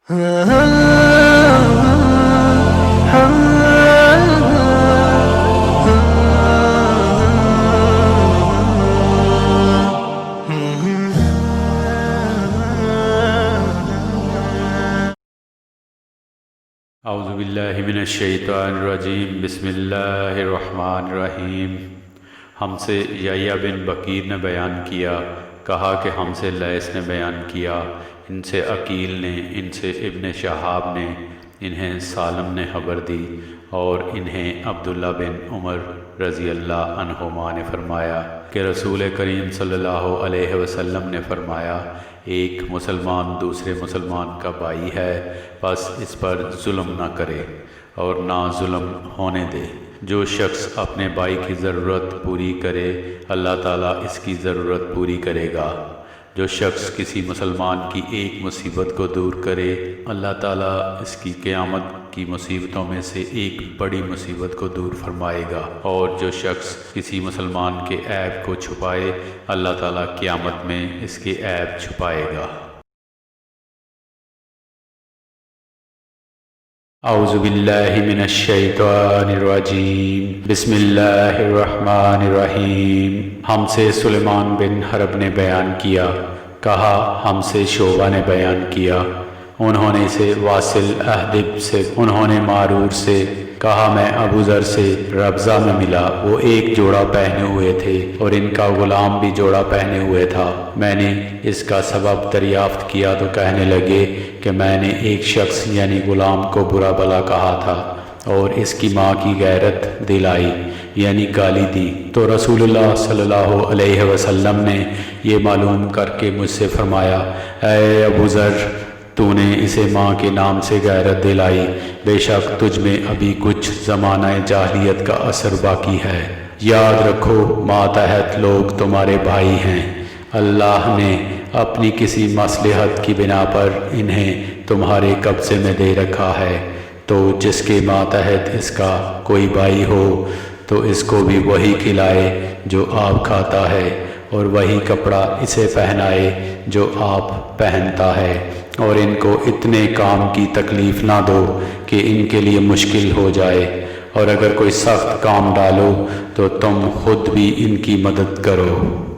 اعوذ باللہ من الشیطان الرجیم بسم اللہ الرحمن الرحیم۔ ہم سے یحییٰ بن بکیر نے بیان کیا، کہا کہ ہم سے لیث نے بیان کیا، ان سے عقیل نے، ان سے ابن شہاب نے، انہیں سالم نے خبر دی، اور انہیں عبداللہ بن عمر رضی اللہ عنہما نے فرمایا کہ رسول کریم صلی اللہ علیہ وسلم نے فرمایا، ایک مسلمان دوسرے مسلمان کا بھائی ہے، بس اس پر ظلم نہ کرے اور نہ ظلم ہونے دے۔ جو شخص اپنے بھائی کی ضرورت پوری کرے اللہ تعالیٰ اس کی ضرورت پوری کرے گا۔ جو شخص کسی مسلمان کی ایک مصیبت کو دور کرے اللہ تعالیٰ اس کی قیامت کی مصیبتوں میں سے ایک بڑی مصیبت کو دور فرمائے گا، اور جو شخص کسی مسلمان کے عیب کو چھپائے اللہ تعالیٰ قیامت میں اس کے عیب چھپائے گا۔ اعوذ باللہ من الشیطان الرجیم بسم اللہ الرحمن الرحیم۔ ہم سے سلیمان بن حرب نے بیان کیا، کہا ہم سے شعبہ نے بیان کیا، انہوں نے سے واصل احدب سے، انہوں نے معرور سے، کہا میں ابو ذر سے ربضہ میں ملا، وہ ایک جوڑا پہنے ہوئے تھے اور ان کا غلام بھی جوڑا پہنے ہوئے تھا۔ میں نے اس کا سبب دریافت کیا تو کہنے لگے کہ میں نے ایک شخص یعنی غلام کو برا بھلا کہا تھا اور اس کی ماں کی غیرت دلائی یعنی گالی دی، تو رسول اللہ صلی اللہ علیہ وسلم نے یہ معلوم کر کے مجھ سے فرمایا، اے ابو ذر، تو نے اسے ماں کے نام سے غیرت دلائی، بے شک تجھ میں ابھی کچھ زمانہ جاہلیت کا اثر باقی ہے۔ یاد رکھو ماتحت لوگ تمہارے بھائی ہیں، اللہ نے اپنی کسی مصلحت کی بنا پر انہیں تمہارے قبضے میں دے رکھا ہے، تو جس کے ماتحت اس کا کوئی بھائی ہو تو اس کو بھی وہی کھلائے جو آپ کھاتا ہے، اور وہی کپڑا اسے پہنائے جو آپ پہنتا ہے، اور ان کو اتنے کام کی تکلیف نہ دو کہ ان کے لیے مشکل ہو جائے، اور اگر کوئی سخت کام ڈالو تو تم خود بھی ان کی مدد کرو۔